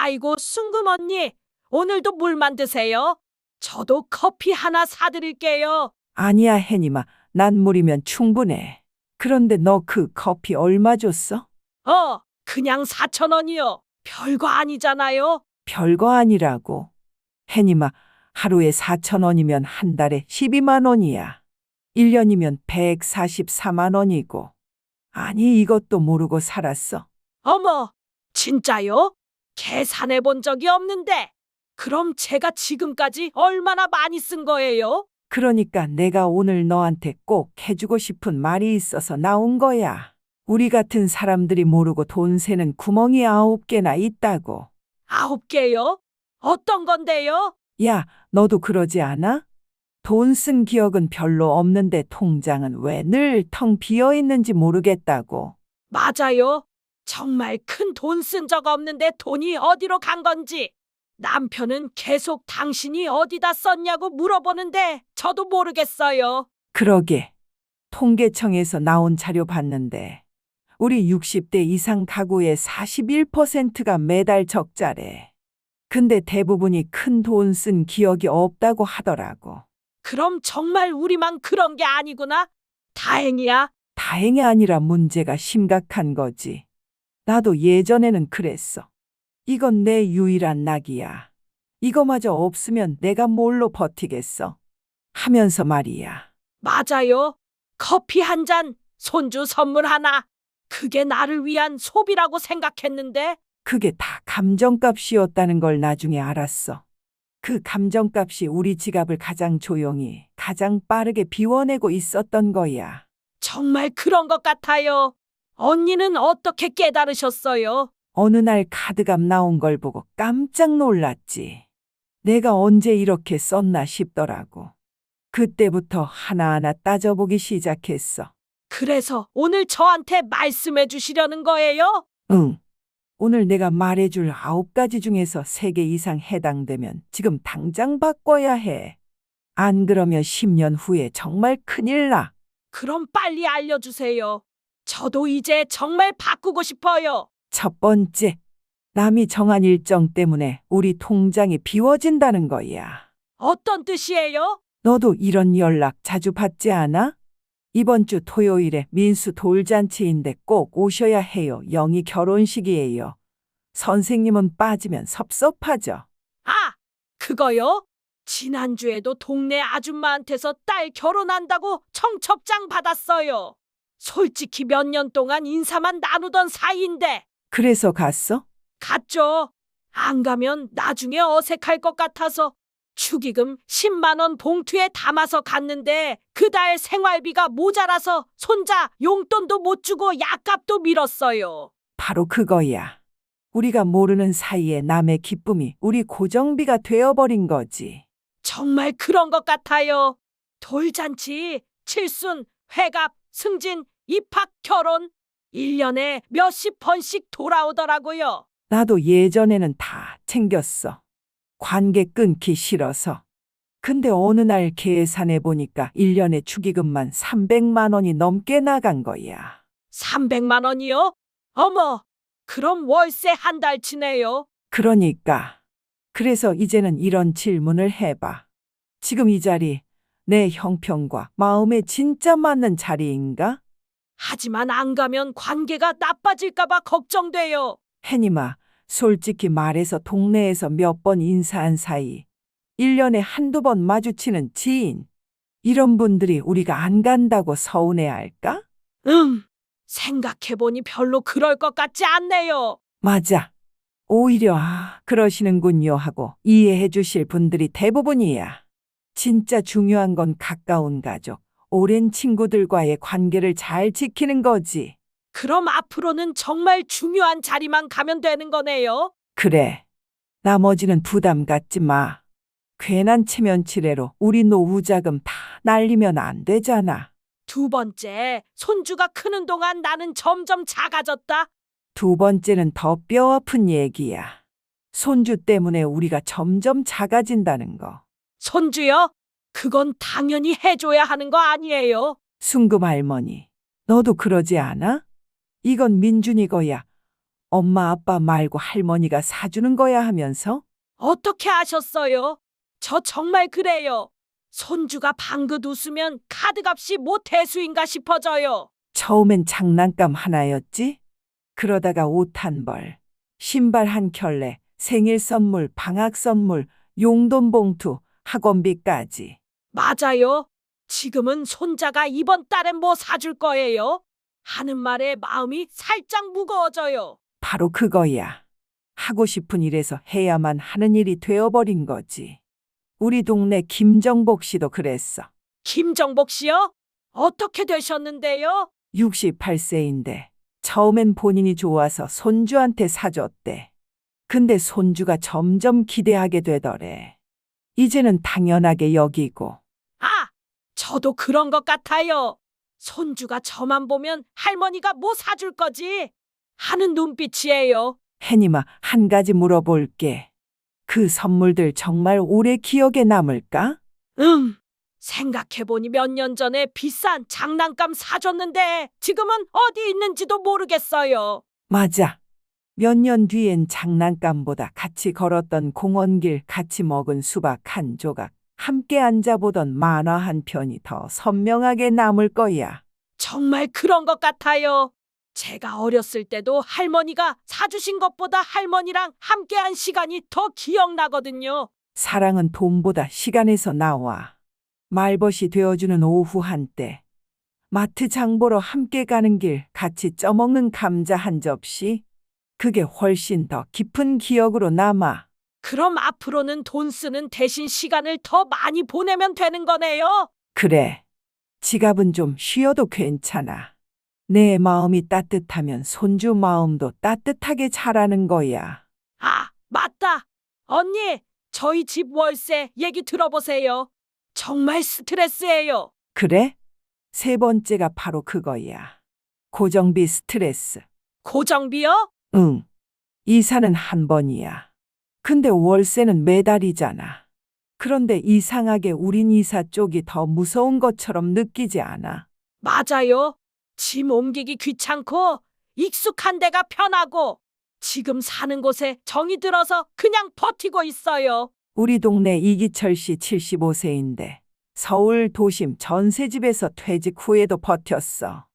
아이고, 순금 언니, 오늘도 물만 드세요. 저도 커피 하나 사드릴게요. 아니야, 혜님아. 난 물이면 충분해. 그런데 너 그 커피 얼마 줬어? 그냥 4,000원이요. 별거 아니잖아요. 별거 아니라고. 혜님아, 하루에 4,000원이면 한 달에 12만 원이야. 1년이면 144만 원이고. 아니, 이것도 모르고 살았어. 어머, 진짜요? 계산해 본 적이 없는데. 그럼 제가 지금까지 얼마나 많이 쓴 거예요? 그러니까 내가 오늘 너한테 꼭 해주고 싶은 말이 있어서 나온 거야. 우리 같은 사람들이 모르고 돈 새는 구멍이 9개나 있다고. 9개요? 어떤 건데요? 야, 너도 그러지 않아? 돈 쓴 기억은 별로 없는데 통장은 왜 늘 텅 비어 있는지 모르겠다고. 맞아요. 정말 큰 돈 쓴 적 없는데 돈이 어디로 간 건지. 남편은 계속 당신이 어디다 썼냐고 물어보는데 저도 모르겠어요. 그러게. 통계청에서 나온 자료 봤는데 우리 60대 이상 가구의 41%가 매달 적자래. 근데 대부분이 큰 돈 쓴 기억이 없다고 하더라고. 그럼 정말 우리만 그런 게 아니구나. 다행이야. 다행이 아니라 문제가 심각한 거지. 나도 예전에는 그랬어. 이건 내 유일한 낙이야. 이거마저 없으면 내가 뭘로 버티겠어? 하면서 말이야. 맞아요. 커피 한 잔, 손주 선물 하나. 그게 나를 위한 소비라고 생각했는데 그게 다 감정값이었다는 걸 나중에 알았어. 그 감정값이 우리 지갑을 가장 조용히, 가장 빠르게 비워내고 있었던 거야. 정말 그런 것 같아요. 언니는 어떻게 깨달으셨어요? 어느 날 카드값 나온 걸 보고 깜짝 놀랐지. 내가 언제 이렇게 썼나 싶더라고. 그때부터 하나하나 따져보기 시작했어. 그래서 오늘 저한테 말씀해 주시려는 거예요? 응. 오늘 내가 말해줄 9가지 중에서 3개 이상 해당되면 지금 당장 바꿔야 해. 안 그러면 10년 후에 정말 큰일 나. 그럼 빨리 알려주세요. 저도 이제 정말 바꾸고 싶어요. 첫 번째, 남이 정한 일정 때문에 우리 통장이 비워진다는 거야. 어떤 뜻이에요? 너도 이런 연락 자주 받지 않아? 이번 주 토요일에 민수 돌잔치인데 꼭 오셔야 해요. 영희 결혼식이에요. 선생님은 빠지면 섭섭하죠. 아, 그거요? 지난주에도 동네 아줌마한테서 딸 결혼한다고 청첩장 받았어요. 솔직히 몇 년 동안 인사만 나누던 사이인데 그래서 갔어? 갔죠. 안 가면 나중에 어색할 것 같아서 축의금 10만 원 봉투에 담아서 갔는데 그달 생활비가 모자라서 손자 용돈도 못 주고 약값도 밀었어요. 바로 그거야. 우리가 모르는 사이에 남의 기쁨이 우리 고정비가 되어버린 거지. 정말 그런 것 같아요. 돌잔치, 칠순, 회갑, 승진, 입학, 결혼 1년에 몇십 번씩 돌아오더라고요. 나도 예전에는 다 챙겼어. 관계 끊기 싫어서. 근데 어느 날 계산해 보니까 1년에 축의금만 300만 원이 넘게 나간 거야. 300만 원이요? 어머, 그럼 월세 한 달치네요. 그러니까. 그래서 이제는 이런 질문을 해봐. 지금 이 자리, 내 형편과 마음에 진짜 맞는 자리인가? 하지만 안 가면 관계가 나빠질까봐 걱정돼요. 혜님아, 솔직히 말해서 동네에서 몇 번 인사한 사이, 1년에 한두 번 마주치는 지인, 이런 분들이 우리가 안 간다고 서운해할까? 생각해보니 별로 그럴 것 같지 않네요. 맞아. 오히려 그러시는군요 하고 이해해 주실 분들이 대부분이야. 진짜 중요한 건 가까운 가족, 오랜 친구들과의 관계를 잘 지키는 거지. 그럼 앞으로는 정말 중요한 자리만 가면 되는 거네요. 그래. 나머지는 부담 갖지 마. 괜한 체면치레로 우리 노후 자금 다 날리면 안 되잖아. 두 번째, 손주가 크는 동안 나는 점점 작아졌다. 두 번째는 더 뼈아픈 얘기야. 손주 때문에 우리가 점점 작아진다는 거. 손주요? 그건 당연히 해줘야 하는 거 아니에요. 순금 할머니, 너도 그러지 않아? 이건 민준이 거야. 엄마 아빠 말고 할머니가 사주는 거야 하면서 어떻게 아셨어요? 저 정말 그래요. 손주가 방긋 웃으면 카드값이 뭐 대수인가 싶어져요. 처음엔 장난감 하나였지? 그러다가 옷 한 벌, 신발 한 켤레, 생일 선물, 방학 선물, 용돈 봉투, 학원비까지. 맞아요. 지금은 손자가 이번 달엔 뭐 사줄 거예요? 하는 말에 마음이 살짝 무거워져요. 바로 그거야. 하고 싶은 일에서 해야만 하는 일이 되어버린 거지. 우리 동네 김정복 씨도 그랬어. 김정복 씨요? 어떻게 되셨는데요? 68세인데 처음엔 본인이 좋아서 손주한테 사줬대. 근데 손주가 점점 기대하게 되더래. 이제는 당연하게 여기고. 아, 저도 그런 것 같아요. 손주가 저만 보면 할머니가 뭐 사줄 거지? 하는 눈빛이에요. 혜님아, 한 가지 물어볼게. 그 선물들 정말 오래 기억에 남을까? 생각해보니 몇 년 전에 비싼 장난감 사줬는데 지금은 어디 있는지도 모르겠어요. 맞아. 몇 년 뒤엔 장난감보다 같이 걸었던 공원길, 같이 먹은 수박 한 조각, 함께 앉아보던 만화 한 편이 더 선명하게 남을 거야. 정말 그런 것 같아요. 제가 어렸을 때도 할머니가 사주신 것보다 할머니랑 함께한 시간이 더 기억나거든요. 사랑은 돈보다 시간에서 나와. 말벗이 되어주는 오후 한때. 마트 장 보러 함께 가는 길, 같이 쪄먹는 감자 한 접시. 그게 훨씬 더 깊은 기억으로 남아. 그럼 앞으로는 돈 쓰는 대신 시간을 더 많이 보내면 되는 거네요. 그래. 지갑은 좀 쉬어도 괜찮아. 내 마음이 따뜻하면 손주 마음도 따뜻하게 자라는 거야. 아, 맞다. 언니, 저희 집 월세 얘기 들어보세요. 정말 스트레스예요. 그래? 세 번째가 바로 그거야. 고정비 스트레스. 고정비요? 응. 이사는 한 번이야. 근데 월세는 매달이잖아. 그런데 이상하게 우린 이사 쪽이 더 무서운 것처럼 느끼지 않아. 맞아요. 짐 옮기기 귀찮고 익숙한 데가 편하고 지금 사는 곳에 정이 들어서 그냥 버티고 있어요. 우리 동네 이기철 씨 75세인데 서울 도심 전세집에서 퇴직 후에도 버텼어.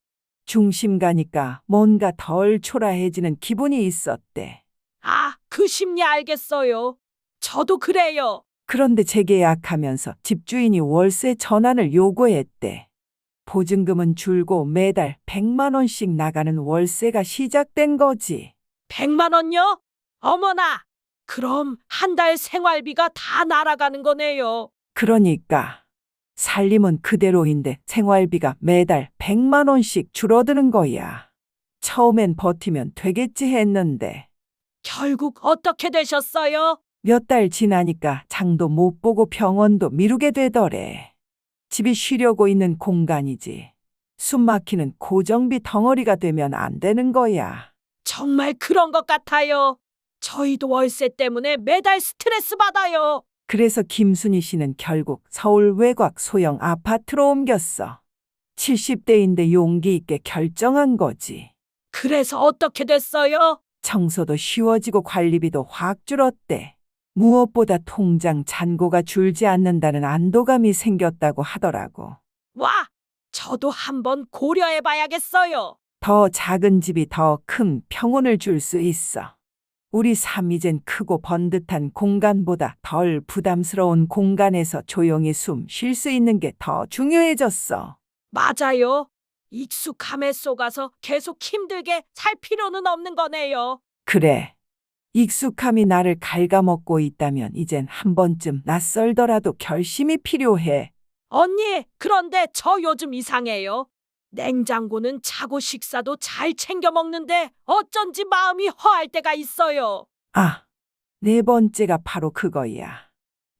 중심 가니까 뭔가 덜 초라해지는 기분이 있었대. 아, 그 심리 알겠어요. 저도 그래요. 그런데 재계약하면서 집주인이 월세 전환을 요구했대. 보증금은 줄고 매달 100만 원씩 나가는 월세가 시작된 거지. 100만 원요? 어머나! 그럼 한 달 생활비가 다 날아가는 거네요. 그러니까 살림은 그대로인데 생활비가 매달 100만 원씩 줄어드는 거야. 처음엔 버티면 되겠지 했는데 결국 어떻게 되셨어요? 몇 달 지나니까 장도 못 보고 병원도 미루게 되더래. 집이 쉬려고 있는 공간이지. 숨 막히는 고정비 덩어리가 되면 안 되는 거야. 정말 그런 것 같아요. 저희도 월세 때문에 매달 스트레스 받아요. 그래서 김순희 씨는 결국 서울 외곽 소형 아파트로 옮겼어. 70대인데 용기 있게 결정한 거지. 그래서 어떻게 됐어요? 청소도 쉬워지고 관리비도 확 줄었대. 무엇보다 통장 잔고가 줄지 않는다는 안도감이 생겼다고 하더라고. 와, 저도 한번 고려해 봐야겠어요. 더 작은 집이 더 큰 평온을 줄 수 있어. 우리 삶 이젠 크고 번듯한 공간보다 덜 부담스러운 공간에서 조용히 숨 쉴 수 있는 게 더 중요해졌어. 맞아요. 익숙함에 속아서 계속 힘들게 살 필요는 없는 거네요. 그래. 익숙함이 나를 갉아먹고 있다면 이젠 한 번쯤 낯설더라도 결심이 필요해. 언니, 그런데 저 요즘 이상해요. 냉장고는 차고 식사도 잘 챙겨 먹는데 어쩐지 마음이 허할 때가 있어요. 아, 네 번째가 바로 그거야.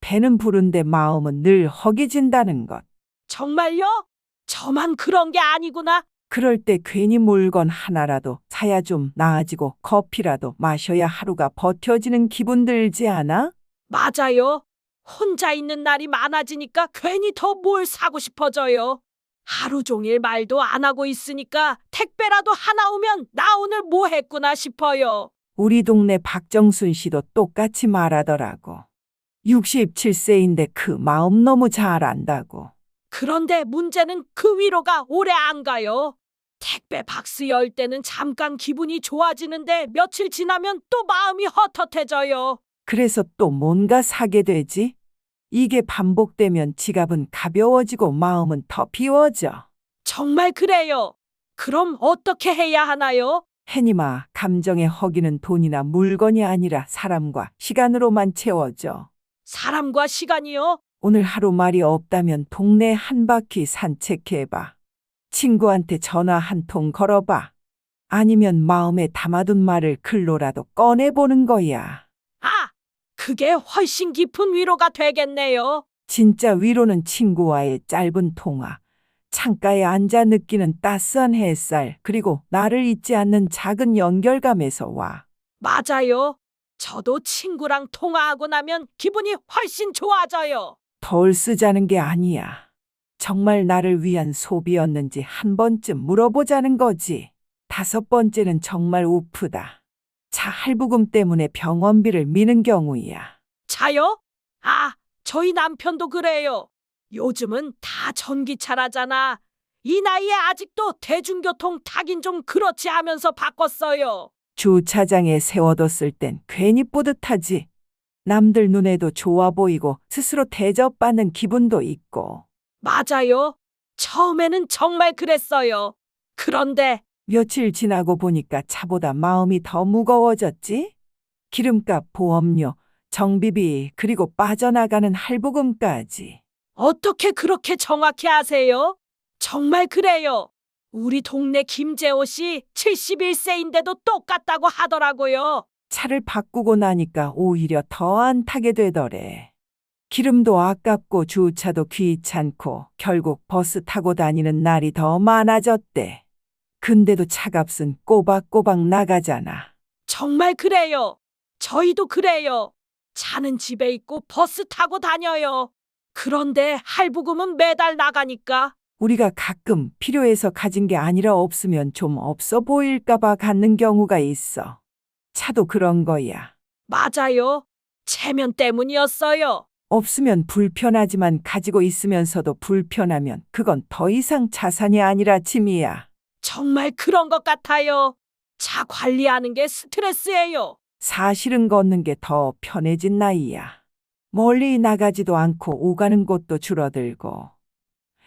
배는 부른데 마음은 늘 허기진다는 것. 정말요? 저만 그런 게 아니구나. 그럴 때 괜히 물건 하나라도 사야 좀 나아지고 커피라도 마셔야 하루가 버텨지는 기분 들지 않아? 맞아요. 혼자 있는 날이 많아지니까 괜히 더 뭘 사고 싶어져요. 하루 종일 말도 안 하고 있으니까 택배라도 하나 오면 나 오늘 뭐 했구나 싶어요. 우리 동네 박정순 씨도 똑같이 말하더라고. 67세인데 그 마음 너무 잘 안다고. 그런데 문제는 그 위로가 오래 안 가요. 택배 박스 열 때는 잠깐 기분이 좋아지는데 며칠 지나면 또 마음이 헛헛해져요. 그래서 또 뭔가 사게 되지? 이게 반복되면 지갑은 가벼워지고 마음은 더 비워져. 정말 그래요. 그럼 어떻게 해야 하나요? 해님아, 감정에 허기는 돈이나 물건이 아니라 사람과 시간으로만 채워져. 사람과 시간이요? 오늘 하루 말이 없다면 동네 한 바퀴 산책해봐. 친구한테 전화 한 통 걸어봐. 아니면 마음에 담아둔 말을 글로라도 꺼내보는 거야. 아, 그게 훨씬 깊은 위로가 되겠네요. 진짜 위로는 친구와의 짧은 통화, 창가에 앉아 느끼는 따스한 햇살, 그리고 나를 잊지 않는 작은 연결감에서 와. 맞아요. 저도 친구랑 통화하고 나면 기분이 훨씬 좋아져요. 덜 쓰자는 게 아니야. 정말 나를 위한 소비였는지 한 번쯤 물어보자는 거지. 5번째는 정말 우프다. 차 할부금 때문에 병원비를 미는 경우야. 차요? 아, 저희 남편도 그래요. 요즘은 다 전기차라잖아. 이 나이에 아직도 대중교통 타긴 좀 그렇지 하면서 바꿨어요. 주차장에 세워뒀을 땐 괜히 뿌듯하지. 남들 눈에도 좋아 보이고 스스로 대접받는 기분도 있고. 맞아요. 처음에는 정말 그랬어요. 그런데 며칠 지나고 보니까 차보다 마음이 더 무거워졌지? 기름값, 보험료, 정비비, 그리고 빠져나가는 할부금까지. 어떻게 그렇게 정확히 아세요? 정말 그래요. 우리 동네 김재호 씨 71세인데도 똑같다고 하더라고요. 차를 바꾸고 나니까 오히려 더 안 타게 되더래. 기름도 아깝고 주차도 귀찮고 결국 버스 타고 다니는 날이 더 많아졌대. 근데도 차값은 꼬박꼬박 나가잖아. 정말 그래요. 저희도 그래요. 차는 집에 있고 버스 타고 다녀요. 그런데 할부금은 매달 나가니까. 우리가 가끔 필요해서 가진 게 아니라 없으면 좀 없어 보일까 봐 갖는 경우가 있어. 차도 그런 거야. 맞아요. 체면 때문이었어요. 없으면 불편하지만 가지고 있으면서도 불편하면 그건 더 이상 자산이 아니라 짐이야. 정말 그런 것 같아요. 차 관리하는 게 스트레스예요. 사실은 걷는 게 더 편해진 나이야. 멀리 나가지도 않고 오가는 곳도 줄어들고.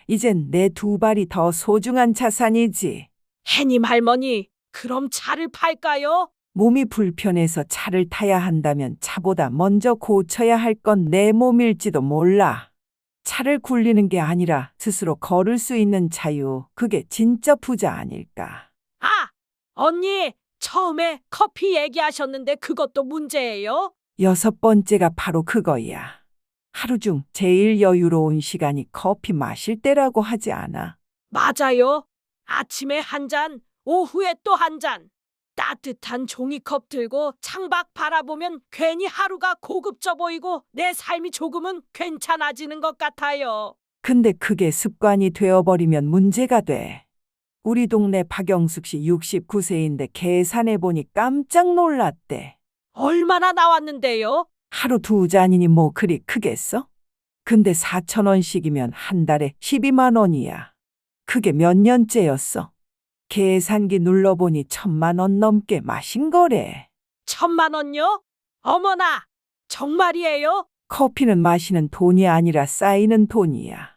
이젠 내 2발이 더 소중한 자산이지. 해님 할머니, 그럼 차를 팔까요? 몸이 불편해서 차를 타야 한다면 차보다 먼저 고쳐야 할 건 내 몸일지도 몰라. 차를 굴리는 게 아니라 스스로 걸을 수 있는 자유, 그게 진짜 부자 아닐까. 아, 언니, 처음에 커피 얘기하셨는데 그것도 문제예요? 6번째가 바로 그거야. 하루 중 제일 여유로운 시간이 커피 마실 때라고 하지 않아. 맞아요. 아침에 한 잔, 오후에 또 한 잔. 따뜻한 종이컵 들고 창밖 바라보면 괜히 하루가 고급져 보이고 내 삶이 조금은 괜찮아지는 것 같아요. 근데 그게 습관이 되어버리면 문제가 돼. 우리 동네 박영숙 씨 69세인데 계산해보니 깜짝 놀랐대. 얼마나 나왔는데요? 하루 2잔이니 뭐 그리 크겠어? 근데 4,000원씩이면 한 달에 12만 원이야. 그게 몇 년째였어? 계산기 눌러보니 1,000만 원 넘게 마신 거래. 1,000만 원요? 어머나, 정말이에요? 커피는 마시는 돈이 아니라 쌓이는 돈이야.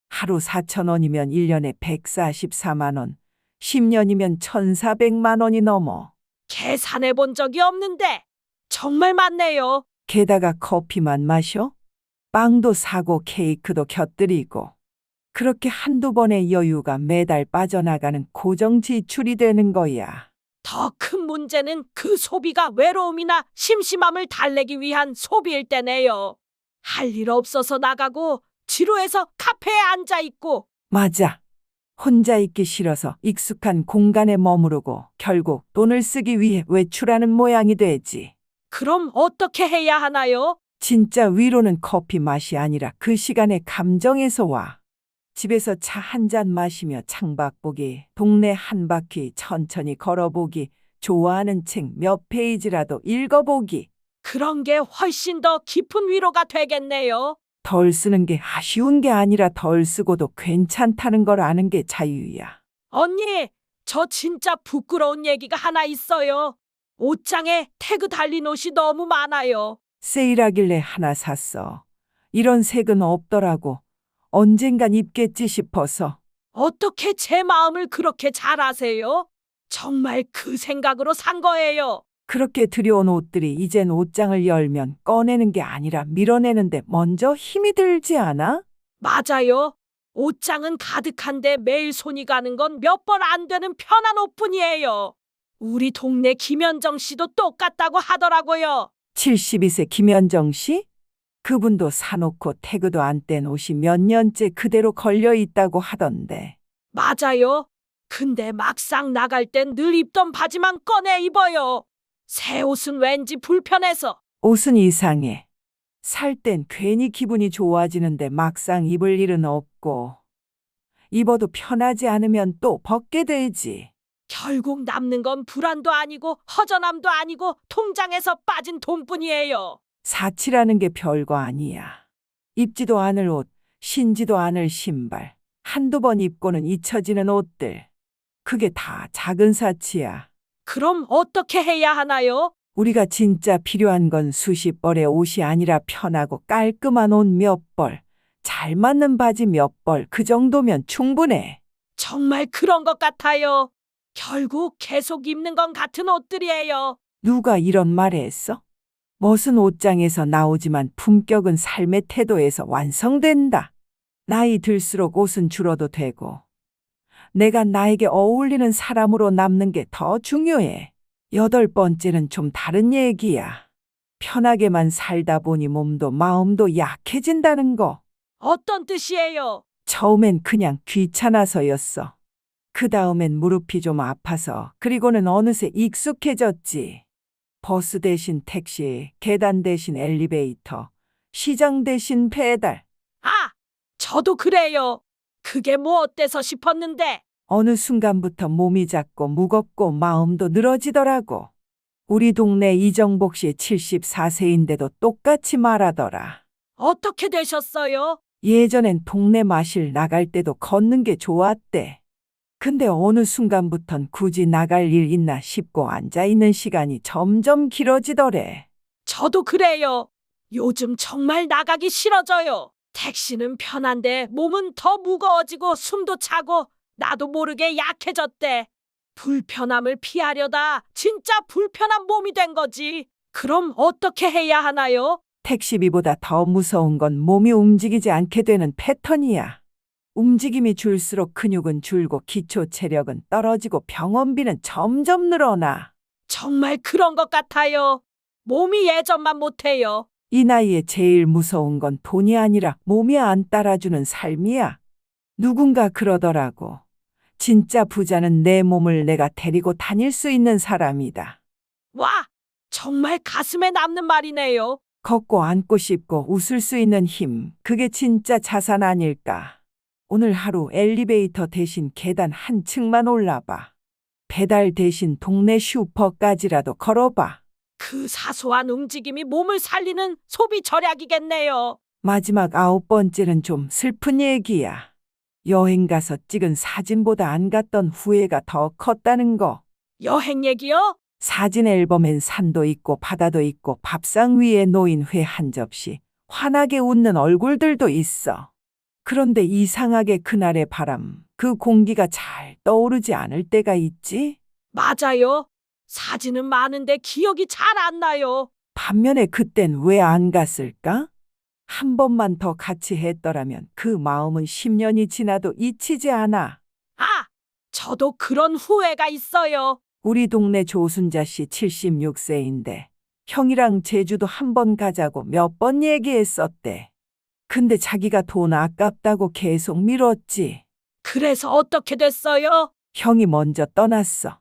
하루 4,000원이면 1년에 144만 원, 10년이면 1,400만 원이 넘어. 계산해 본 적이 없는데 정말 많네요. 게다가 커피만 마셔? 빵도 사고 케이크도 곁들이고. 그렇게 한두 번의 여유가 매달 빠져나가는 고정 지출이 되는 거야. 더 큰 문제는 그 소비가 외로움이나 심심함을 달래기 위한 소비일 때네요. 할 일 없어서 나가고 지루해서 카페에 앉아 있고 맞아. 혼자 있기 싫어서 익숙한 공간에 머무르고 결국 돈을 쓰기 위해 외출하는 모양이 되지. 그럼 어떻게 해야 하나요? 진짜 위로는 커피 맛이 아니라 그 시간의 감정에서 와. 집에서 차 한 잔 마시며 창밖 보기, 동네 한 바퀴 천천히 걸어보기, 좋아하는 책 몇 페이지라도 읽어보기. 그런 게 훨씬 더 깊은 위로가 되겠네요. 덜 쓰는 게 아쉬운 게 아니라 덜 쓰고도 괜찮다는 걸 아는 게 자유야. 언니, 저 진짜 부끄러운 얘기가 하나 있어요. 옷장에 태그 달린 옷이 너무 많아요. 세일하길래 하나 샀어. 이런 색은 없더라고. 언젠간 입겠지 싶어서. 어떻게 제 마음을 그렇게 잘 아세요? 정말 그 생각으로 산 거예요. 그렇게 들여온 옷들이 이젠 옷장을 열면 꺼내는 게 아니라 밀어내는데 먼저 힘이 들지 않아? 맞아요. 옷장은 가득한데 매일 손이 가는 건 몇 벌 안 되는 편한 옷뿐이에요. 우리 동네 김현정 씨도 똑같다고 하더라고요. 72세 김현정 씨? 그분도 사놓고 태그도 안 뗀 옷이 몇 년째 그대로 걸려 있다고 하던데. 맞아요. 근데 막상 나갈 땐 늘 입던 바지만 꺼내 입어요. 새 옷은 왠지 불편해서. 옷은 이상해. 살 땐 괜히 기분이 좋아지는데 막상 입을 일은 없고. 입어도 편하지 않으면 또 벗게 되지. 결국 남는 건 불안도 아니고 허전함도 아니고 통장에서 빠진 돈뿐이에요. 사치라는 게 별거 아니야. 입지도 않을 옷, 신지도 않을 신발, 한두 번 입고는 잊혀지는 옷들. 그게 다 작은 사치야. 그럼 어떻게 해야 하나요? 우리가 진짜 필요한 건 수십 벌의 옷이 아니라 편하고 깔끔한 옷 몇 벌, 잘 맞는 바지 몇 벌, 그 정도면 충분해. 정말 그런 것 같아요. 결국 계속 입는 건 같은 옷들이에요. 누가 이런 말 했어? 멋은 옷장에서 나오지만 품격은 삶의 태도에서 완성된다. 나이 들수록 옷은 줄어도 되고, 내가 나에게 어울리는 사람으로 남는 게 더 중요해. 여덟 번째는 좀 다른 얘기야. 편하게만 살다 보니 몸도 마음도 약해진다는 거. 어떤 뜻이에요? 처음엔 그냥 귀찮아서였어. 그 다음엔 무릎이 좀 아파서, 그리고는 어느새 익숙해졌지. 버스 대신 택시, 계단 대신 엘리베이터, 시장 대신 배달. 아, 저도 그래요. 그게 뭐 어때서 싶었는데. 어느 순간부터 몸이 작고 무겁고 마음도 늘어지더라고. 우리 동네 이정복 씨 74세인데도 똑같이 말하더라. 어떻게 되셨어요? 예전엔 동네 마실 나갈 때도 걷는 게 좋았대. 근데 어느 순간부턴 굳이 나갈 일 있나 싶고 앉아있는 시간이 점점 길어지더래. 저도 그래요. 요즘 정말 나가기 싫어져요. 택시는 편한데 몸은 더 무거워지고 숨도 차고 나도 모르게 약해졌대. 불편함을 피하려다 진짜 불편한 몸이 된 거지. 그럼 어떻게 해야 하나요? 택시비보다 더 무서운 건 몸이 움직이지 않게 되는 패턴이야. 움직임이 줄수록 근육은 줄고 기초 체력은 떨어지고 병원비는 점점 늘어나. 정말 그런 것 같아요. 몸이 예전만 못해요. 이 나이에 제일 무서운 건 돈이 아니라 몸이 안 따라주는 삶이야. 누군가 그러더라고. 진짜 부자는 내 몸을 내가 데리고 다닐 수 있는 사람이다. 와, 정말 가슴에 남는 말이네요. 걷고 앉고 싶고 웃을 수 있는 힘, 그게 진짜 자산 아닐까. 오늘 하루 엘리베이터 대신 계단 한 층만 올라봐. 배달 대신 동네 슈퍼까지라도 걸어봐. 그 사소한 움직임이 몸을 살리는 소비 절약이겠네요. 마지막 9번째는 좀 슬픈 얘기야. 여행 가서 찍은 사진보다 안 갔던 후회가 더 컸다는 거. 여행 얘기요? 사진 앨범엔 산도 있고 바다도 있고 밥상 위에 놓인 회 한 접시, 환하게 웃는 얼굴들도 있어. 그런데 이상하게 그날의 바람, 그 공기가 잘 떠오르지 않을 때가 있지? 맞아요. 사진은 많은데 기억이 잘 안 나요. 반면에 그땐 왜 안 갔을까? 한 번만 더 같이 했더라면 그 마음은 10년이 지나도 잊히지 않아. 아, 저도 그런 후회가 있어요. 우리 동네 조순자 씨 76세인데 형이랑 제주도 한 번 가자고 몇 번 얘기했었대. 근데 자기가 돈 아깝다고 계속 미뤘지. 그래서 어떻게 됐어요? 형이 먼저 떠났어.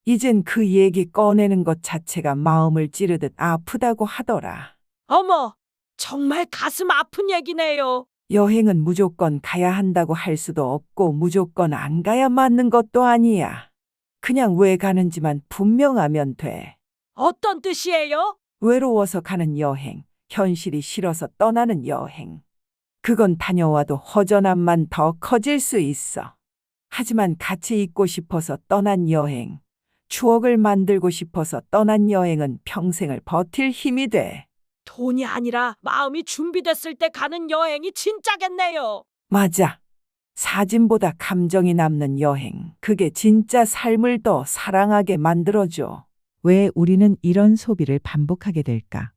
이젠 그 얘기 꺼내는 것 자체가 마음을 찌르듯 아프다고 하더라. 어머, 정말 가슴 아픈 얘기네요. 여행은 무조건 가야 한다고 할 수도 없고 무조건 안 가야 맞는 것도 아니야. 그냥 왜 가는지만 분명하면 돼. 어떤 뜻이에요? 외로워서 가는 여행, 현실이 싫어서 떠나는 여행. 그건 다녀와도 허전함만 더 커질 수 있어. 하지만 같이 있고 싶어서 떠난 여행, 추억을 만들고 싶어서 떠난 여행은 평생을 버틸 힘이 돼. 돈이 아니라 마음이 준비됐을 때 가는 여행이 진짜겠네요. 맞아. 사진보다 감정이 남는 여행. 그게 진짜 삶을 더 사랑하게 만들어줘. 왜 우리는 이런 소비를 반복하게 될까?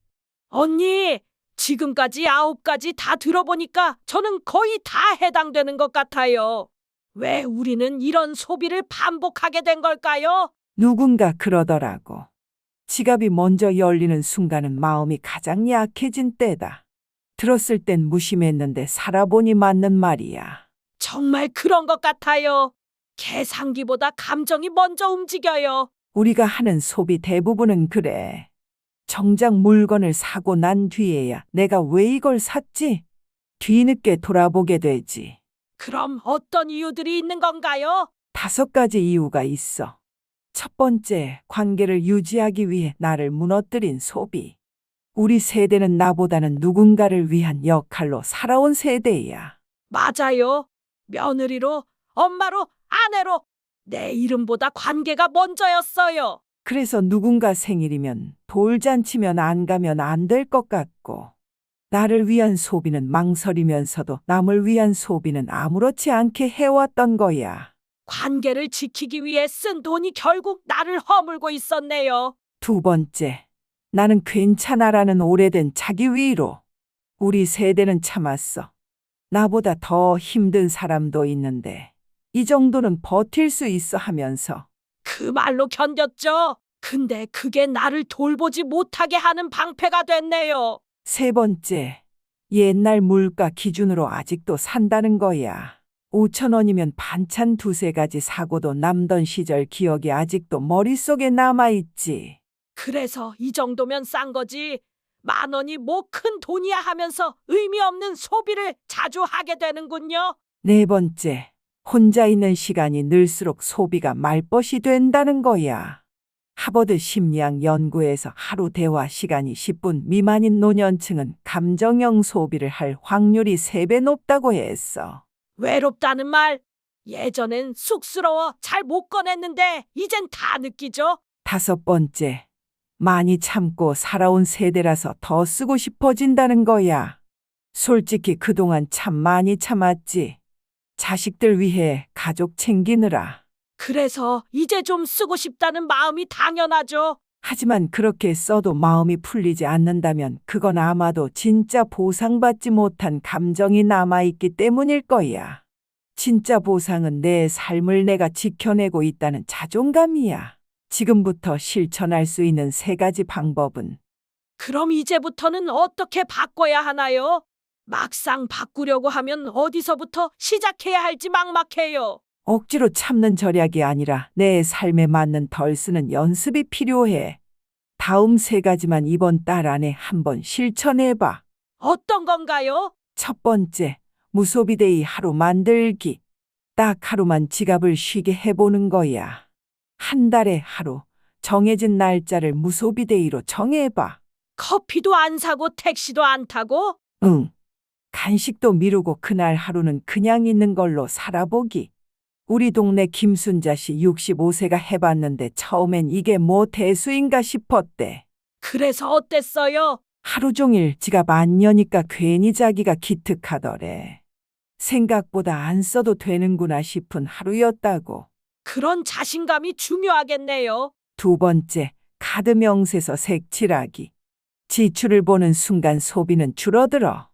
언니, 지금까지 9가지 다 들어보니까 저는 거의 다 해당되는 것 같아요. 왜 우리는 이런 소비를 반복하게 된 걸까요? 누군가 그러더라고. 지갑이 먼저 열리는 순간은 마음이 가장 약해진 때다. 들었을 땐 무심했는데 살아보니 맞는 말이야. 정말 그런 것 같아요. 계산기보다 감정이 먼저 움직여요. 우리가 하는 소비 대부분은 그래. 정작 물건을 사고 난 뒤에야 내가 왜 이걸 샀지? 뒤늦게 돌아보게 되지. 그럼 어떤 이유들이 있는 건가요? 5가지 이유가 있어. 첫 번째, 관계를 유지하기 위해 나를 무너뜨린 소비. 우리 세대는 나보다는 누군가를 위한 역할로 살아온 세대야. 맞아요. 며느리로, 엄마로, 아내로 내 이름보다 관계가 먼저였어요. 그래서 누군가 생일이면 돌잔치면 안 가면 안 될 것 같고, 나를 위한 소비는 망설이면서도 남을 위한 소비는 아무렇지 않게 해왔던 거야. 관계를 지키기 위해 쓴 돈이 결국 나를 허물고 있었네요. 두 번째, 나는 괜찮아라는 오래된 자기 위로. 우리 세대는 참았어. 나보다 더 힘든 사람도 있는데 이 정도는 버틸 수 있어 하면서. 그 말로 견뎠죠. 근데 그게 나를 돌보지 못하게 하는 방패가 됐네요. 세 번째, 옛날 물가 기준으로 아직도 산다는 거야. 5천 원이면 반찬 2~3가지 사고도 남던 시절 기억이 아직도 머릿속에 남아있지. 그래서 이 정도면 싼 거지. 10,000원이 뭐 큰 돈이야 하면서 의미 없는 소비를 자주 하게 되는군요. 네 번째, 혼자 있는 시간이 늘수록 소비가 말벗이 된다는 거야. 하버드 심리학 연구에서 하루 대화 시간이 10분 미만인 노년층은 감정형 소비를 할 확률이 3배 높다고 했어. 외롭다는 말. 예전엔 쑥스러워 잘 못 꺼냈는데 이젠 다 느끼죠. 5번째, 많이 참고 살아온 세대라서 더 쓰고 싶어진다는 거야. 솔직히 그동안 참 많이 참았지. 자식들 위해 가족 챙기느라. 그래서 이제 좀 쓰고 싶다는 마음이 당연하죠. 하지만 그렇게 써도 마음이 풀리지 않는다면 그건 아마도 진짜 보상받지 못한 감정이 남아있기 때문일 거야. 진짜 보상은 내 삶을 내가 지켜내고 있다는 자존감이야. 지금부터 실천할 수 있는 3가지 방법은 그럼 이제부터는 어떻게 바꿔야 하나요? 막상 바꾸려고 하면 어디서부터 시작해야 할지 막막해요. 억지로 참는 절약이 아니라 내 삶에 맞는 덜 쓰는 연습이 필요해. 다음 3가지만 이번 달 안에 한번 실천해봐. 어떤 건가요? 첫 번째, 무소비데이 하루 만들기. 딱 하루만 지갑을 쉬게 해보는 거야. 한 달에 하루, 정해진 날짜를 무소비데이로 정해봐. 커피도 안 사고 택시도 안 타고? 응. 간식도 미루고 그날 하루는 그냥 있는 걸로 살아보기. 우리 동네 김순자 씨 65세가 해봤는데 처음엔 이게 뭐 대수인가 싶었대. 그래서 어땠어요? 하루 종일 지갑 안 여니까 괜히 자기가 기특하더래. 생각보다 안 써도 되는구나 싶은 하루였다고. 그런 자신감이 중요하겠네요. 2번째, 카드 명세서 색칠하기. 지출을 보는 순간 소비는 줄어들어.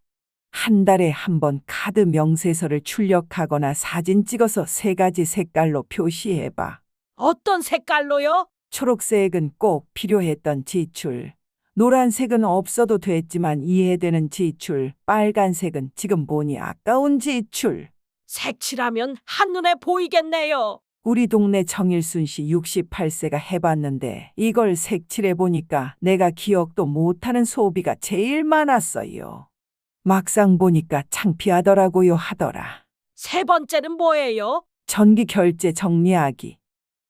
한 달에 한 번 카드 명세서를 출력하거나 사진 찍어서 3가지 색깔로 표시해봐. 어떤 색깔로요? 초록색은 꼭 필요했던 지출. 노란색은 없어도 됐지만 이해되는 지출. 빨간색은 지금 보니 아까운 지출. 색칠하면 한눈에 보이겠네요. 우리 동네 정일순 씨 68세가 해봤는데 이걸 색칠해 보니까 내가 기억도 못하는 소비가 제일 많았어요. 막상 보니까 창피하더라고요 하더라. 세 번째는 뭐예요? 전기 결제 정리하기.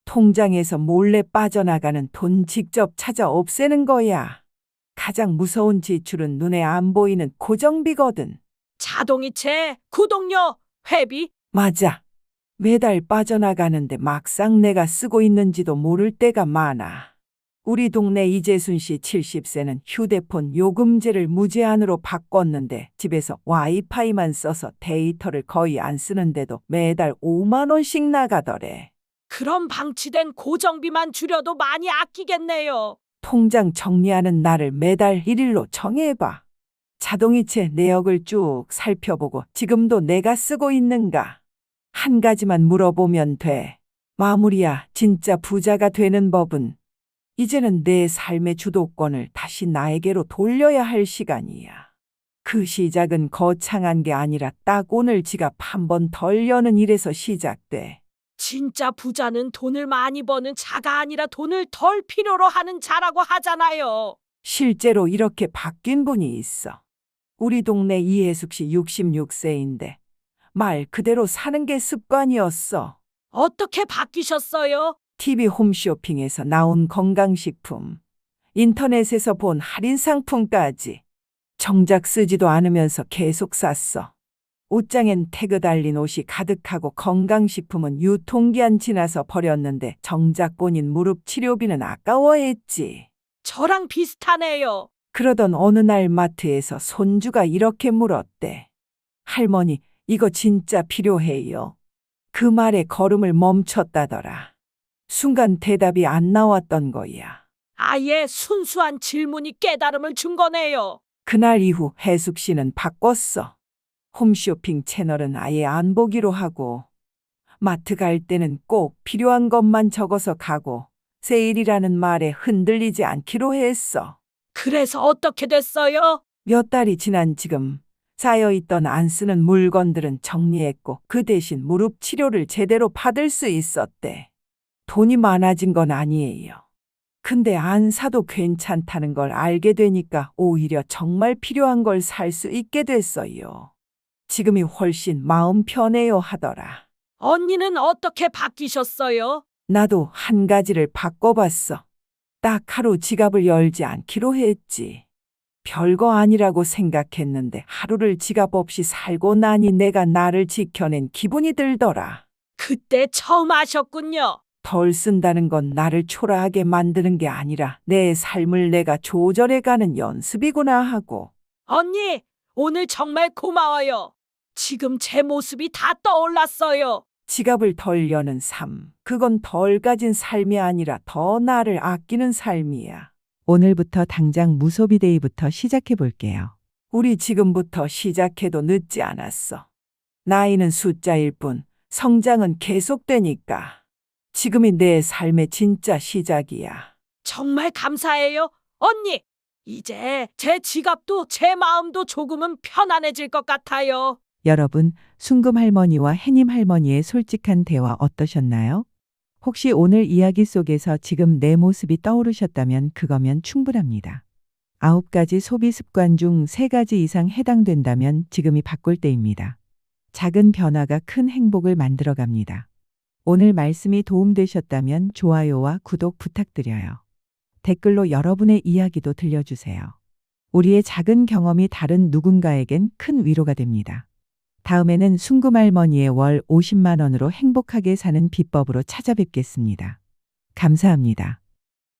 통장에서 몰래 빠져나가는 돈 직접 찾아 없애는 거야. 가장 무서운 지출은 눈에 안 보이는 고정비거든. 자동이체, 구독료, 회비? 맞아. 매달 빠져나가는데 막상 내가 쓰고 있는지도 모를 때가 많아. 우리 동네 이재순 씨 70세는 휴대폰 요금제를 무제한으로 바꿨는데 집에서 와이파이만 써서 데이터를 거의 안 쓰는데도 매달 5만 원씩 나가더래. 그럼 방치된 고정비만 줄여도 많이 아끼겠네요. 통장 정리하는 날을 매달 1일로 정해봐. 자동이체 내역을 쭉 살펴보고 지금도 내가 쓰고 있는가? 한 가지만 물어보면 돼. 마무리야. 진짜 부자가 되는 법은 이제는 내 삶의 주도권을 다시 나에게로 돌려야 할 시간이야. 그 시작은 거창한 게 아니라 딱 오늘 지갑 한 번 덜 여는 일에서 시작돼. 진짜 부자는 돈을 많이 버는 자가 아니라 돈을 덜 필요로 하는 자라고 하잖아요. 실제로 이렇게 바뀐 분이 있어. 우리 동네 이혜숙 씨 66세인데 말 그대로 사는 게 습관이었어. 어떻게 바뀌셨어요? TV 홈쇼핑에서 나온 건강식품, 인터넷에서 본 할인 상품까지 정작 쓰지도 않으면서 계속 샀어. 옷장엔 태그 달린 옷이 가득하고 건강식품은 유통기한 지나서 버렸는데 정작 본인 무릎 치료비는 아까워했지. 저랑 비슷하네요. 그러던 어느 날 마트에서 손주가 이렇게 물었대. 할머니, 이거 진짜 필요해요. 그 말에 걸음을 멈췄다더라. 순간 대답이 안 나왔던 거야. 아예 순수한 질문이 깨달음을 준 거네요. 그날 이후 혜숙 씨는 바꿨어. 홈쇼핑 채널은 아예 안 보기로 하고, 마트 갈 때는 꼭 필요한 것만 적어서 가고, 세일이라는 말에 흔들리지 않기로 했어. 그래서 어떻게 됐어요? 몇 달이 지난 지금 쌓여있던 안 쓰는 물건들은 정리했고 그 대신 무릎 치료를 제대로 받을 수 있었대. 돈이 많아진 건 아니에요. 근데 안 사도 괜찮다는 걸 알게 되니까 오히려 정말 필요한 걸 살 수 있게 됐어요. 지금이 훨씬 마음 편해요 하더라. 언니는 어떻게 바뀌셨어요? 나도 한 가지를 바꿔봤어. 딱 하루 지갑을 열지 않기로 했지. 별거 아니라고 생각했는데 하루를 지갑 없이 살고 나니 내가 나를 지켜낸 기분이 들더라. 그때 처음 아셨군요. 덜 쓴다는 건 나를 초라하게 만드는 게 아니라 내 삶을 내가 조절해가는 연습이구나 하고. 언니, 오늘 정말 고마워요. 지금 제 모습이 다 떠올랐어요. 지갑을 덜 여는 삶. 그건 덜 가진 삶이 아니라 더 나를 아끼는 삶이야. 오늘부터 당장 무소비 데이부터 시작해 볼게요. 우리 지금부터 시작해도 늦지 않았어. 나이는 숫자일 뿐 성장은 계속되니까. 지금이 내 삶의 진짜 시작이야. 정말 감사해요. 언니, 이제 제 지갑도 제 마음도 조금은 편안해질 것 같아요. 여러분, 순금 할머니와 해님 할머니의 솔직한 대화 어떠셨나요? 혹시 오늘 이야기 속에서 지금 내 모습이 떠오르셨다면 그거면 충분합니다. 9가지 소비 습관 중 3가지 이상 해당된다면 지금이 바꿀 때입니다. 작은 변화가 큰 행복을 만들어 갑니다. 오늘 말씀이 도움되셨다면 좋아요와 구독 부탁드려요. 댓글로 여러분의 이야기도 들려주세요. 우리의 작은 경험이 다른 누군가에겐 큰 위로가 됩니다. 다음에는 순금 할머니의 월 50만 원으로 행복하게 사는 비법으로 찾아뵙겠습니다. 감사합니다.